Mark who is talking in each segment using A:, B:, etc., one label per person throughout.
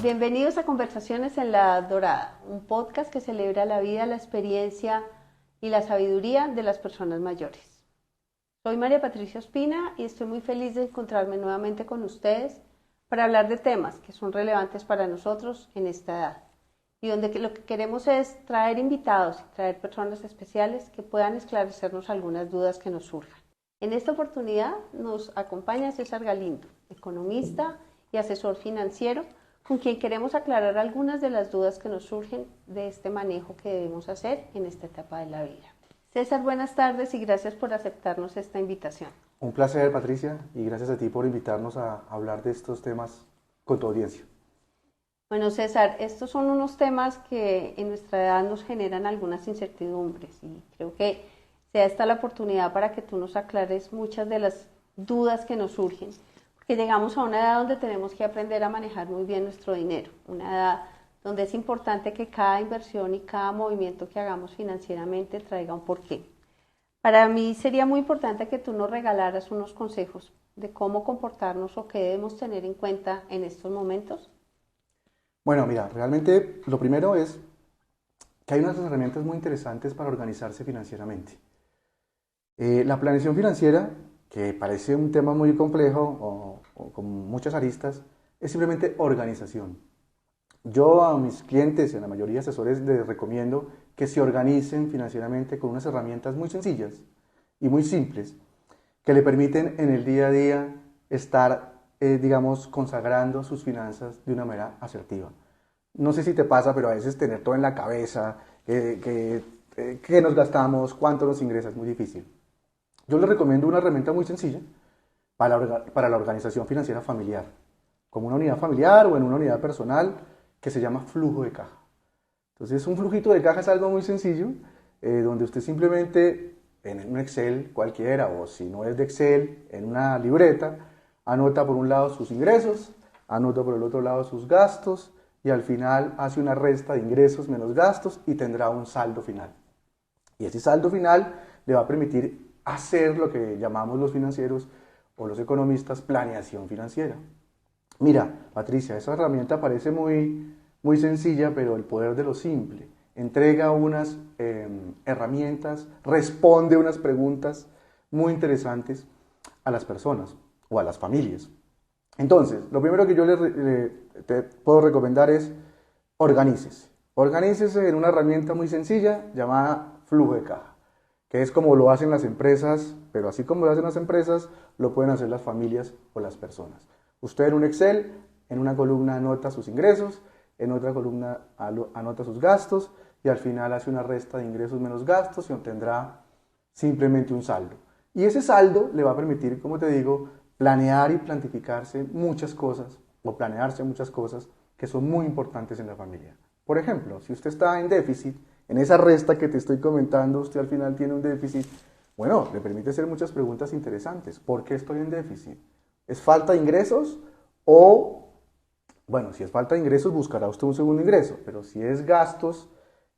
A: Bienvenidos a Conversaciones en la Dorada, un podcast que celebra la vida, la experiencia y la sabiduría de las personas mayores. Soy María Patricia Ospina y estoy muy feliz de encontrarme nuevamente con ustedes para hablar de temas que son relevantes para nosotros en esta edad y donde lo que queremos es traer invitados y traer personas especiales que puedan esclarecernos algunas dudas que nos surjan. En esta oportunidad nos acompaña César Galindo, economista y asesor financiero, con quien queremos aclarar algunas de las dudas que nos surgen de este manejo que debemos hacer en esta etapa de la vida. César, buenas tardes y gracias por aceptarnos esta invitación.
B: Un placer, Patricia, y gracias a ti por invitarnos a hablar de estos temas con tu audiencia.
A: Bueno, César, estos son unos temas que en nuestra edad nos generan algunas incertidumbres y creo que sea esta la oportunidad para que tú nos aclares muchas de las dudas que nos surgen, porque llegamos a una edad donde tenemos que aprender a manejar muy bien nuestro dinero, una edad donde es importante que cada inversión y cada movimiento que hagamos financieramente traiga un porqué. Para mí sería muy importante que tú nos regalaras unos consejos de cómo comportarnos o qué debemos tener en cuenta en estos momentos.
B: Bueno, mira, realmente lo primero es que hay unas herramientas muy interesantes para organizarse financieramente. La planeación financiera, que parece un tema muy complejo o con muchas aristas, es simplemente organización. Yo a mis clientes, a la mayoría de asesores, les recomiendo que se organicen financieramente con unas herramientas muy sencillas y muy simples que le permiten en el día a día estar, consagrando sus finanzas de una manera asertiva. No sé si te pasa, pero a veces tener todo en la cabeza, qué nos gastamos, cuánto nos ingresa, es muy difícil. Yo les recomiendo una herramienta muy sencilla para la organización financiera familiar, como una unidad familiar o en una unidad personal, que se llama flujo de caja. Entonces, un flujito de caja es algo muy sencillo, donde usted simplemente en un Excel cualquiera, o si no es de Excel, en una libreta, anota por un lado sus ingresos, anota por el otro lado sus gastos, y al final hace una resta de ingresos menos gastos y tendrá un saldo final. Y ese saldo final le va a permitir hacer lo que llamamos los financieros o los economistas planeación financiera. Mira, Patricia, esa herramienta parece muy sencilla, pero el poder de lo simple. Entrega unas herramientas, responde unas preguntas muy interesantes a las personas o a las familias. Entonces, lo primero que yo te puedo recomendar es organícese. Organícese en una herramienta muy sencilla llamada flujo de caja, que es como lo hacen las empresas, pero así como lo hacen las empresas, lo pueden hacer las familias o las personas. Usted en un Excel, en una columna anota sus ingresos, en otra columna anota sus gastos y al final hace una resta de ingresos menos gastos y obtendrá simplemente un saldo. Y ese saldo le va a permitir, como te digo, planear y plantificarse muchas cosas o planearse muchas cosas que son muy importantes en la familia. Por ejemplo, si usted está en déficit, en esa resta que te estoy comentando, usted al final tiene un déficit, bueno, le permite hacer muchas preguntas interesantes. ¿Por qué estoy en déficit? ¿Es falta de ingresos? O, bueno, si es falta de ingresos, buscará usted un segundo ingreso, pero si es gastos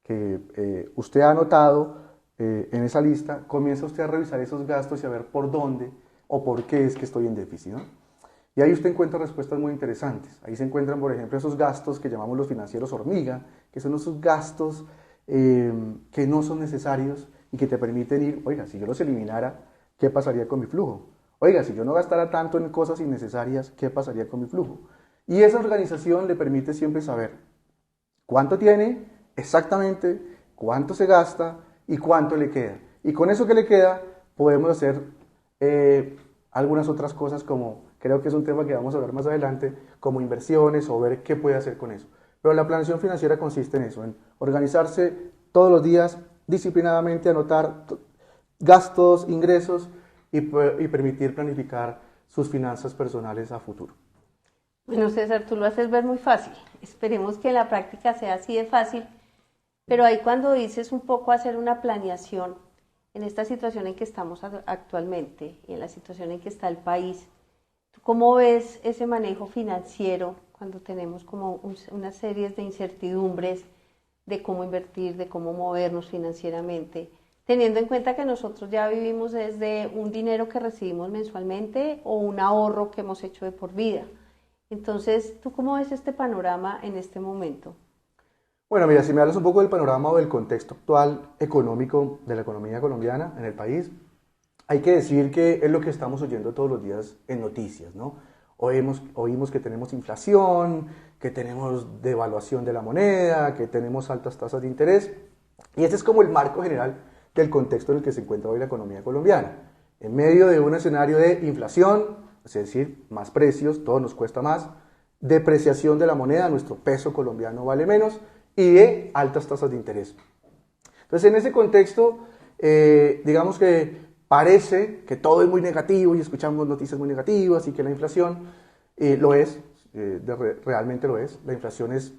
B: que usted ha anotado en esa lista, comienza usted a revisar esos gastos y a ver por dónde o por qué es que estoy en déficit, ¿no? Y ahí usted encuentra respuestas muy interesantes. Ahí se encuentran, por ejemplo, esos gastos que llamamos los financieros hormiga, que son esos gastos que no son necesarios y que te permiten ir, oiga, si yo los eliminara, ¿qué pasaría con mi flujo? Oiga, si yo no gastara tanto en cosas innecesarias, ¿qué pasaría con mi flujo? Y esa organización le permite siempre saber cuánto tiene, exactamente cuánto se gasta y cuánto le queda. Y con eso que le queda, podemos hacer algunas otras cosas como, creo que es un tema que vamos a ver más adelante, como inversiones o ver qué puede hacer con eso. Pero la planeación financiera consiste en eso, en organizarse todos los días disciplinadamente, anotar gastos, ingresos y permitir planificar sus finanzas personales a futuro.
A: Bueno, César, tú lo haces ver muy fácil. Esperemos que en la práctica sea así de fácil, pero ahí cuando dices un poco hacer una planeación en esta situación en que estamos actualmente y en la situación en que está el país, ¿tú cómo ves ese manejo financiero cuando tenemos como una serie de incertidumbres de cómo invertir, de cómo movernos financieramente? Teniendo en cuenta que nosotros ya vivimos desde un dinero que recibimos mensualmente o un ahorro que hemos hecho de por vida. Entonces, ¿tú cómo ves este panorama en este momento?
B: Bueno, mira, si me hablas un poco del panorama o del contexto actual económico de la economía colombiana en el país, hay que decir que es lo que estamos oyendo todos los días en noticias, ¿no? Oímos que tenemos inflación, que tenemos devaluación de la moneda, que tenemos altas tasas de interés, y ese es como el marco general del contexto en el que se encuentra hoy la economía colombiana. En medio de un escenario de inflación, es decir, más precios, todo nos cuesta más, depreciación de la moneda, nuestro peso colombiano vale menos, y de altas tasas de interés. Entonces, en ese contexto, digamos que parece que todo es muy negativo y escuchamos noticias muy negativas y que la inflación lo es, realmente lo es. La inflación es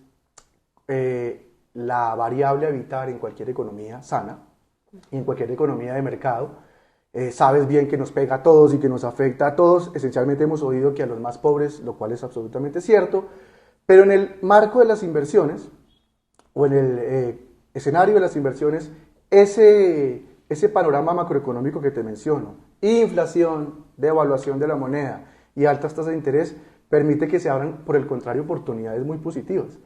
B: la variable a evitar en cualquier economía sana y en cualquier economía de mercado. Sabes bien que nos pega a todos y que nos afecta a todos. Esencialmente hemos oído que a los más pobres, lo cual es absolutamente cierto, pero en el marco de las inversiones, o en el escenario de las inversiones, ese panorama macroeconómico que te menciono, inflación, devaluación de la moneda y altas tasas de interés, permite que se abran, por el contrario, oportunidades muy positivas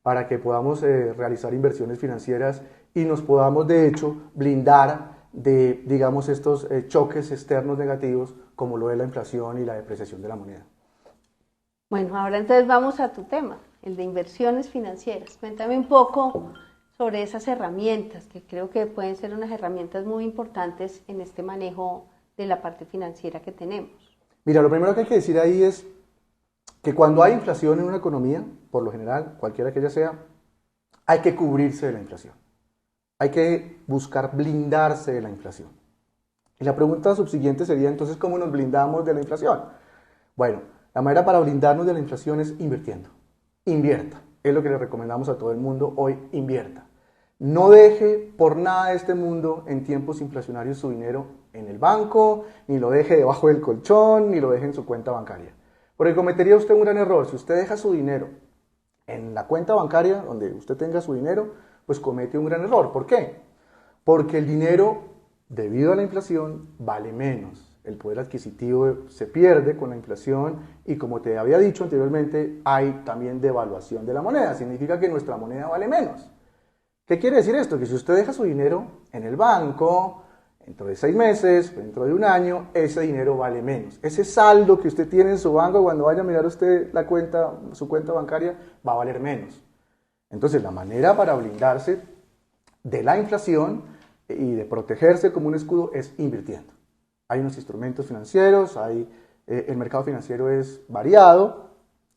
B: para que podamos realizar inversiones financieras y nos podamos, de hecho, blindar de, digamos, estos choques externos negativos como lo es la inflación y la depreciación de la moneda.
A: Bueno, ahora entonces vamos a tu tema, el de inversiones financieras. Cuéntame un poco sobre esas herramientas, que creo que pueden ser unas herramientas muy importantes en este manejo de la parte financiera que tenemos.
B: Mira, lo primero que hay que decir ahí es que cuando hay inflación en una economía, por lo general, cualquiera que ella sea, hay que cubrirse de la inflación. Hay que buscar blindarse de la inflación. Y la pregunta subsiguiente sería entonces, ¿cómo nos blindamos de la inflación? Bueno, la manera para blindarnos de la inflación es invirtiendo. Invierta. Es lo que le recomendamos a todo el mundo hoy, invierta. No deje por nada de este mundo en tiempos inflacionarios su dinero en el banco, ni lo deje debajo del colchón, ni lo deje en su cuenta bancaria. Porque cometería usted un gran error. Si usted deja su dinero en la cuenta bancaria, donde usted tenga su dinero, pues comete un gran error. ¿Por qué? Porque el dinero, debido a la inflación, vale menos. El poder adquisitivo se pierde con la inflación y, como te había dicho anteriormente, hay también devaluación de la moneda. Significa que nuestra moneda vale menos. ¿Qué quiere decir esto? Que si usted deja su dinero en el banco, dentro de 6 meses, dentro de un año, ese dinero vale menos. Ese saldo que usted tiene en su banco, cuando vaya a mirar usted la cuenta, su cuenta bancaria, va a valer menos. Entonces, la manera para blindarse de la inflación y de protegerse como un escudo es invirtiendo. Hay unos instrumentos financieros, el mercado financiero es variado.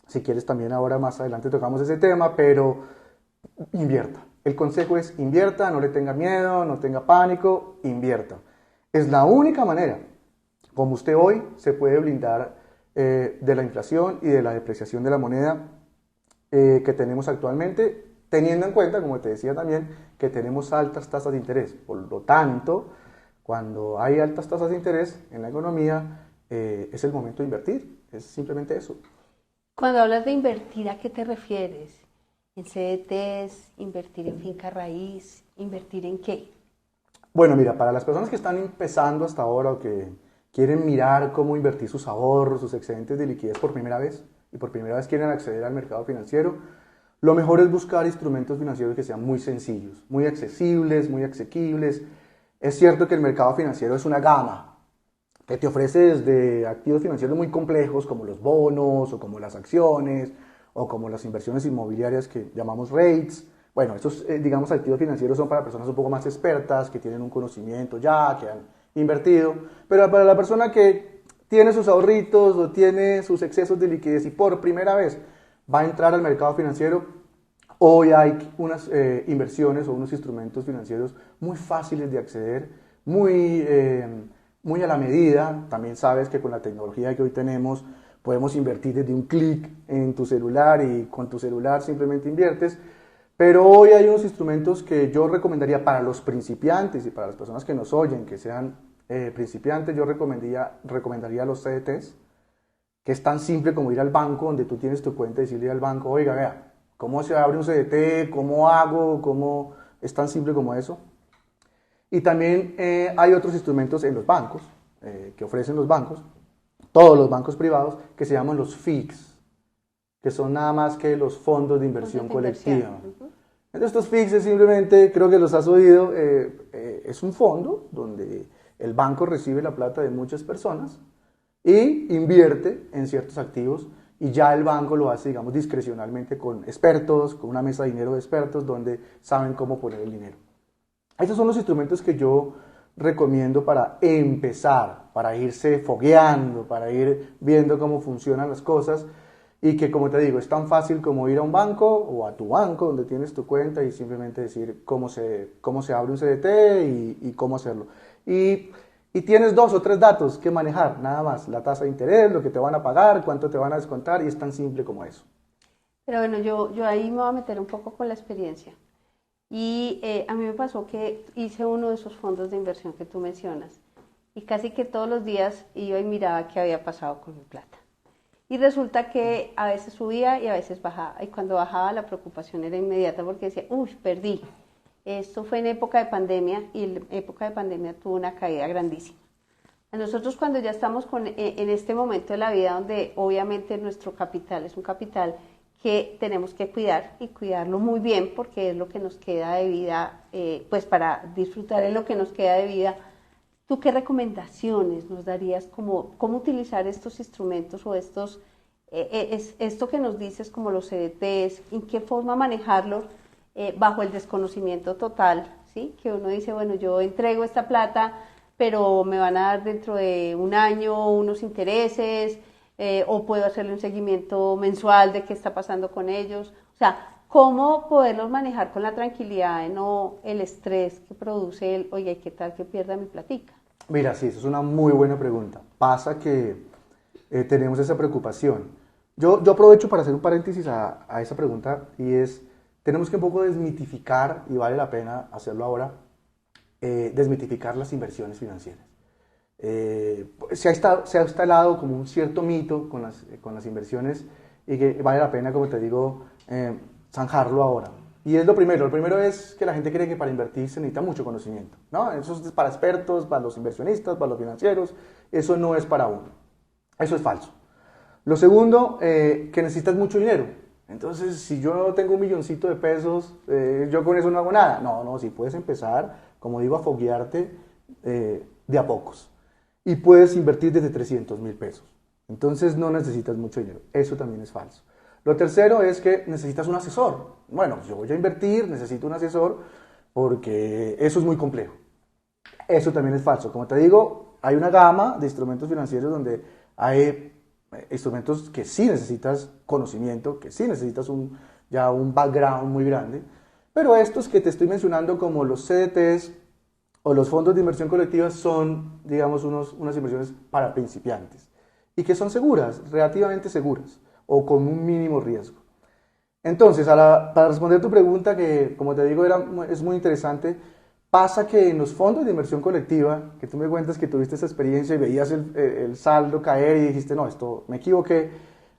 B: Si quieres también ahora más adelante tocamos ese tema, pero invierta. El consejo es invierta, no le tenga miedo, no tenga pánico, invierta. Es la única manera como usted hoy se puede blindar de la inflación y de la depreciación de la moneda que tenemos actualmente, teniendo en cuenta, como te decía también, que tenemos altas tasas de interés. Por lo tanto, cuando hay altas tasas de interés en la economía, es el momento de invertir. Es simplemente eso.
A: Cuando hablas de invertir, ¿a qué te refieres? ¿En CDTs, invertir en finca raíz, invertir en qué?
B: Bueno, mira, para las personas que están empezando hasta ahora o que quieren mirar cómo invertir sus ahorros, sus excedentes de liquidez por primera vez y por primera vez quieren acceder al mercado financiero, lo mejor es buscar instrumentos financieros que sean muy sencillos, muy accesibles, muy asequibles. Es cierto que el mercado financiero es una gama que te ofrece desde activos financieros muy complejos como los bonos o como las acciones o como las inversiones inmobiliarias que llamamos REITs. Bueno, estos, digamos, activos financieros son para personas un poco más expertas, que tienen un conocimiento ya, que han invertido, pero para la persona que tiene sus ahorritos o tiene sus excesos de liquidez y por primera vez va a entrar al mercado financiero, hoy hay unas inversiones o unos instrumentos financieros muy fáciles de acceder, muy a la medida. También sabes que con la tecnología que hoy tenemos podemos invertir desde un clic en tu celular y con tu celular simplemente inviertes. Pero hoy hay unos instrumentos que yo recomendaría para los principiantes y para las personas que nos oyen, que sean principiantes. Yo recomendaría los CDTs, que es tan simple como ir al banco donde tú tienes tu cuenta y decirle al banco, oiga, vea, ¿cómo se abre un CDT? ¿Cómo hago? ¿Cómo? Es tan simple como eso. Y también hay otros instrumentos en los bancos, que ofrecen los bancos, todos los bancos privados, que se llaman los FICs. que son nada más que los fondos de inversión colectiva.
A: Ujú.
B: Entonces, estos FICs es simplemente, creo que los has oído, es un fondo donde el banco recibe la plata de muchas personas y invierte en ciertos activos, y ya el banco lo hace, digamos, discrecionalmente con expertos, con una mesa de dinero de expertos donde saben cómo poner el dinero. Estos son los instrumentos que yo recomiendo para empezar, para irse fogueando, para ir viendo cómo funcionan las cosas, y que, como te digo, es tan fácil como ir a un banco o a tu banco donde tienes tu cuenta y simplemente decir cómo se abre un CDT y cómo hacerlo. Y tienes 2 o 3 datos que manejar, nada más: la tasa de interés, lo que te van a pagar, cuánto te van a descontar, y es tan simple como eso.
A: Pero bueno, yo ahí me voy a meter un poco con la experiencia. Y a mí me pasó que hice uno de esos fondos de inversión que tú mencionas, y casi que todos los días iba y miraba qué había pasado con mi plata. Y resulta que a veces subía y a veces bajaba, y cuando bajaba la preocupación era inmediata porque decía, uy, perdí. Esto fue en época de pandemia, y en época de pandemia tuvo una caída grandísima. A nosotros, cuando ya estamos en este momento de la vida donde obviamente nuestro capital es un capital que tenemos que cuidar, y cuidarlo muy bien, porque es lo que nos queda de vida, pues para disfrutar en lo que nos queda de vida. ¿Tú qué recomendaciones nos darías cómo utilizar estos instrumentos o esto que nos dices como los CDTs, en qué forma manejarlo bajo el desconocimiento total, ¿sí? Que uno dice, bueno, yo entrego esta plata, pero me van a dar dentro de un año unos intereses, o puedo hacerle un seguimiento mensual de qué está pasando con ellos. O sea, ¿cómo poderlos manejar con la tranquilidad y no el estrés que produce oye, ¿qué tal que pierda mi platica?
B: Mira, sí, eso es una muy buena pregunta. Pasa que tenemos esa preocupación. Yo aprovecho para hacer un paréntesis a esa pregunta, y es, tenemos que un poco desmitificar, y vale la pena hacerlo ahora, desmitificar las inversiones financieras. Se ha instalado como un cierto mito con las inversiones, y que vale la pena, como te digo, zanjarlo ahora. Y es lo primero es que la gente cree que para invertir se necesita mucho conocimiento, ¿no? Eso es para expertos, para los inversionistas, para los financieros. Eso no es para uno, eso es falso. Lo segundo, que necesitas mucho dinero. Entonces, si yo no tengo $1.000.000 de pesos, yo con eso no hago nada. No, si puedes empezar, como digo, a foguearte de a pocos. Y puedes invertir desde $300.000. Entonces no necesitas mucho dinero. Eso también es falso. Lo tercero es que necesitas un asesor. Bueno, yo voy a invertir, necesito un asesor porque eso es muy complejo. Eso también es falso. Como te digo, hay una gama de instrumentos financieros donde hay instrumentos que sí necesitas conocimiento, que sí necesitas ya un background muy grande, pero estos que te estoy mencionando, como los CDTs o los fondos de inversión colectiva, son, digamos, unas inversiones para principiantes y que son seguras, relativamente seguras, o con un mínimo riesgo. Entonces, para responder tu pregunta, que como te digo es muy interesante, pasa que en los fondos de inversión colectiva, que tú me cuentas que tuviste esa experiencia y veías el saldo caer y dijiste, no, esto me equivoqué,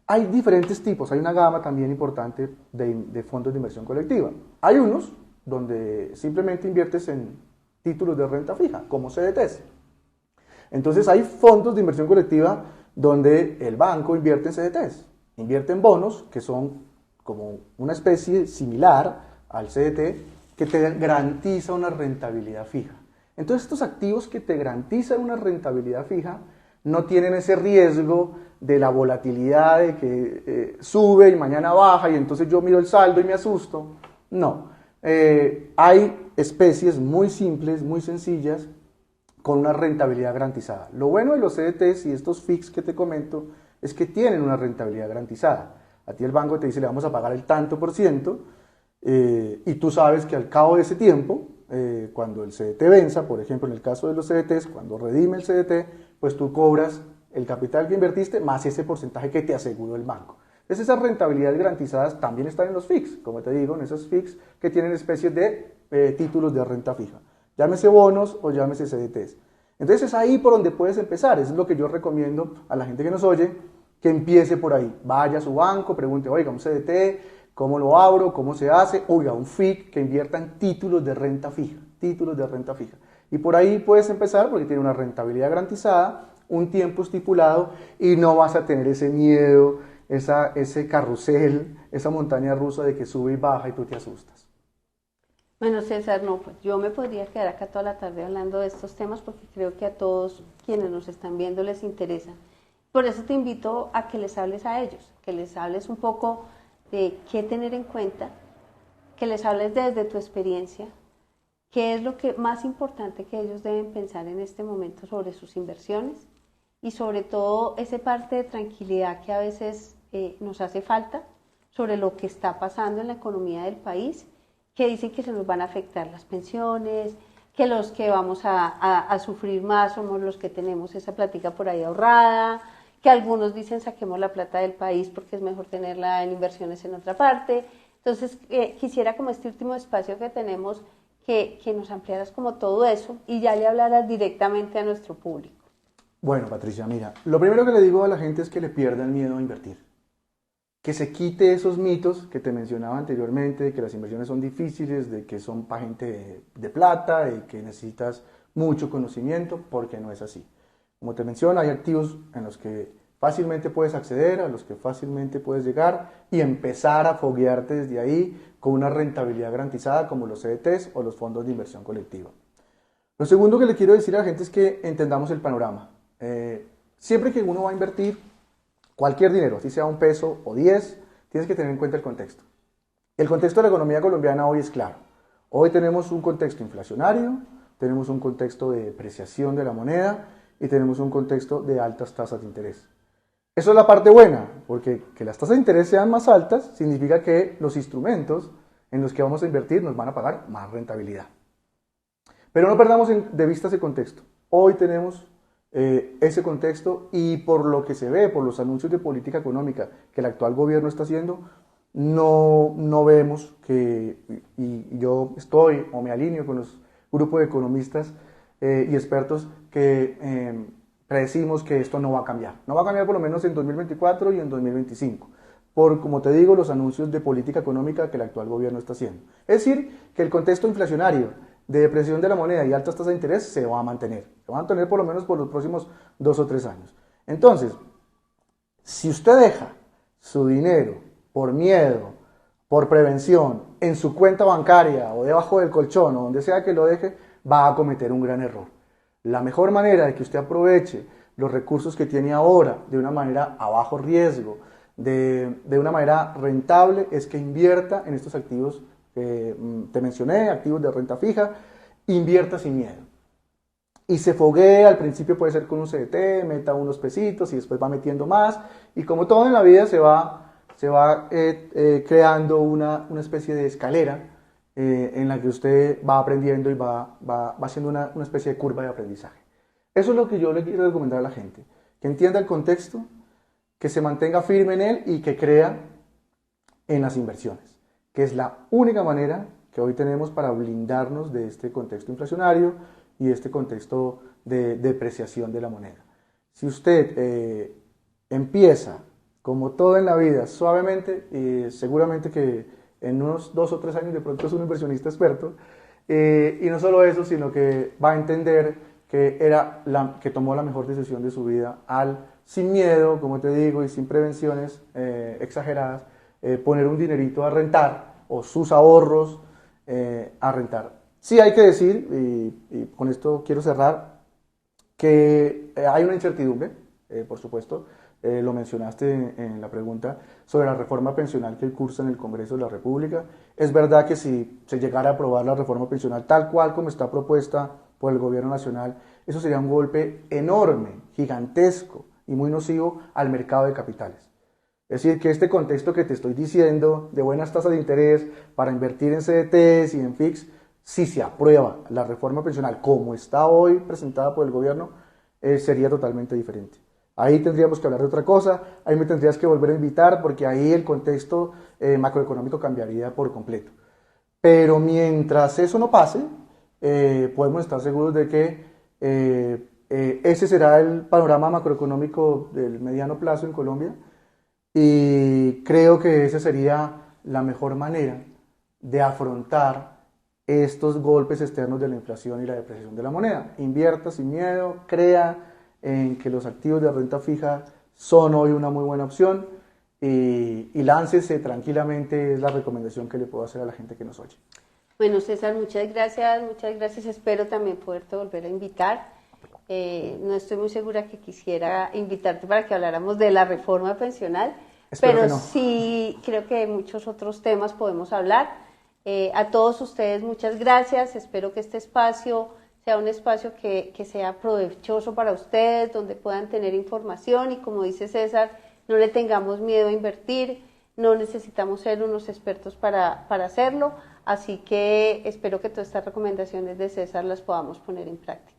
B: hay diferentes tipos, hay una gama también importante de fondos de inversión colectiva. Hay unos donde simplemente inviertes en títulos de renta fija, como CDTs. Entonces hay fondos de inversión colectiva donde el banco invierte en CDTs, invierte en bonos, que son como una especie similar al CDT, que te garantiza una rentabilidad fija. Entonces estos activos que te garantizan una rentabilidad fija no tienen ese riesgo de la volatilidad, de que sube y mañana baja y entonces yo miro el saldo y me asusto. No, hay especies muy simples, muy sencillas, con una rentabilidad garantizada. Lo bueno de los CDTs y estos FICs que te comento es que tienen una rentabilidad garantizada. A ti el banco te dice, le vamos a pagar el tanto por ciento, y tú sabes que al cabo de ese tiempo, cuando el CDT venza, por ejemplo en el caso de los CDTs, cuando redime el CDT, pues tú cobras el capital que invertiste más ese porcentaje que te aseguró el banco. Entonces esas rentabilidades garantizadas también están en los FICs, como te digo, en esos FICs que tienen especies de títulos de renta fija, llámese bonos o llámese CDTs. Entonces es ahí por donde puedes empezar, es lo que yo recomiendo a la gente que nos oye, que empiece por ahí. Vaya a su banco, pregunte, oiga, un CDT, ¿cómo lo abro? ¿Cómo se hace? Oiga, un FIC, que invierta en títulos de renta fija, títulos de renta fija. Y por ahí puedes empezar porque tiene una rentabilidad garantizada, un tiempo estipulado, y no vas a tener ese miedo ese carrusel, esa montaña rusa de que sube y baja y tú te asustas.
A: Bueno, César, no, pues yo me podría quedar acá toda la tarde hablando de estos temas porque creo que a todos quienes nos están viendo les interesa. Por eso te invito a que les hables a ellos, que les hables un poco de qué tener en cuenta, que les hables desde tu experiencia, qué es lo que más importante que ellos deben pensar en este momento sobre sus inversiones y sobre todo esa parte de tranquilidad que a veces nos hace falta sobre lo que está pasando en la economía del país, que dicen que se nos van a afectar las pensiones, que los que vamos a sufrir más somos los que tenemos esa plática por ahí ahorrada, que algunos dicen saquemos la plata del país porque es mejor tenerla en inversiones en otra parte. Entonces quisiera como este último espacio que tenemos que nos ampliaras como todo eso y ya le hablaras directamente a nuestro público.
B: Bueno, Patricia, mira, lo primero que le digo a la gente es que le pierda el miedo a invertir. Que se quite esos mitos que te mencionaba anteriormente, de que las inversiones son difíciles, de que son para gente de plata, de que necesitas mucho conocimiento, porque no es así. Como te menciono, hay activos en los que fácilmente puedes acceder, a los que fácilmente puedes llegar y empezar a foguearte desde ahí con una rentabilidad garantizada como los CDTs o los fondos de inversión colectiva. Lo segundo que le quiero decir a la gente es que entendamos el panorama. Siempre que uno va a invertir cualquier dinero, así sea un peso o 10, tienes que tener en cuenta el contexto. El contexto de la economía colombiana hoy es claro. Hoy tenemos un contexto inflacionario, tenemos un contexto de depreciación de la moneda y tenemos un contexto de altas tasas de interés. Eso es la parte buena, porque que las tasas de interés sean más altas significa que los instrumentos en los que vamos a invertir nos van a pagar más rentabilidad. Pero no perdamos de vista ese contexto. Hoy tenemos ese contexto y por lo que se ve, por los anuncios de política económica que el actual gobierno está haciendo, no vemos que, y yo estoy o me alineo con los grupos de economistas y expertos que predecimos que esto no va a cambiar. No va a cambiar por lo menos en 2024 y en 2025, por, como te digo, los anuncios de política económica que el actual gobierno está haciendo. Es decir, que el contexto inflacionario de depreciación de la moneda y altas tasas de interés se va a mantener. Se va a mantener por lo menos por los próximos 2 o 3 años. Entonces, si usted deja su dinero por miedo, por prevención, en su cuenta bancaria o debajo del colchón o donde sea que lo deje, va a cometer un gran error. La mejor manera de que usted aproveche los recursos que tiene ahora de una manera a bajo riesgo, de una manera rentable, es que invierta en estos activos que te mencioné, activos de renta fija, invierta sin miedo. Y se foguee, al principio puede ser con un CDT, meta unos pesitos y después va metiendo más. Y como todo en la vida se va creando una especie de escalera en la que usted va aprendiendo y va haciendo una especie de curva de aprendizaje. Eso es lo que yo le quiero recomendar a la gente, que entienda el contexto, que se mantenga firme en él y que crea en las inversiones, que es la única manera que hoy tenemos para blindarnos de este contexto inflacionario y este contexto de depreciación de la moneda. Si usted empieza, como todo en la vida, suavemente, seguramente que en unos 2 o 3 años de pronto es un inversionista experto, y no solo eso, sino que va a entender que tomó la mejor decisión de su vida al, sin miedo, como te digo, y sin prevenciones exageradas, poner un dinerito a rentar o sus ahorros a rentar. Sí hay que decir, y con esto quiero cerrar, que hay una incertidumbre, por supuesto, lo mencionaste en la pregunta, sobre la reforma pensional que cursa en el Congreso de la República. Es verdad que si se llegara a aprobar la reforma pensional tal cual como está propuesta por el Gobierno Nacional, eso sería un golpe enorme, gigantesco y muy nocivo al mercado de capitales. Es decir, que este contexto que te estoy diciendo de buenas tasas de interés para invertir en CDTs y en FIX, si se aprueba la reforma pensional como está hoy presentada por el gobierno, sería totalmente diferente. Ahí tendríamos que hablar de otra cosa, ahí me tendrías que volver a invitar porque ahí el contexto macroeconómico cambiaría por completo. Pero mientras eso no pase, podemos estar seguros de que ese será el panorama macroeconómico del mediano plazo en Colombia. Y creo que esa sería la mejor manera de afrontar estos golpes externos de la inflación y la depreciación de la moneda. Invierta sin miedo, crea en que los activos de renta fija son hoy una muy buena opción y láncese tranquilamente, es la recomendación que le puedo hacer a la gente que nos oye.
A: Bueno, César, muchas gracias, muchas gracias. Espero también poderte volver a invitar. No estoy muy segura que quisiera invitarte para que habláramos de la reforma pensional,
B: Espero
A: pero
B: que no.
A: sí creo que de muchos otros temas podemos hablar. A todos ustedes muchas gracias. Espero que este espacio sea un espacio que sea provechoso para ustedes, donde puedan tener información y, como dice César, no le tengamos miedo a invertir. No necesitamos ser unos expertos para hacerlo, así que espero que todas estas recomendaciones de César las podamos poner en práctica.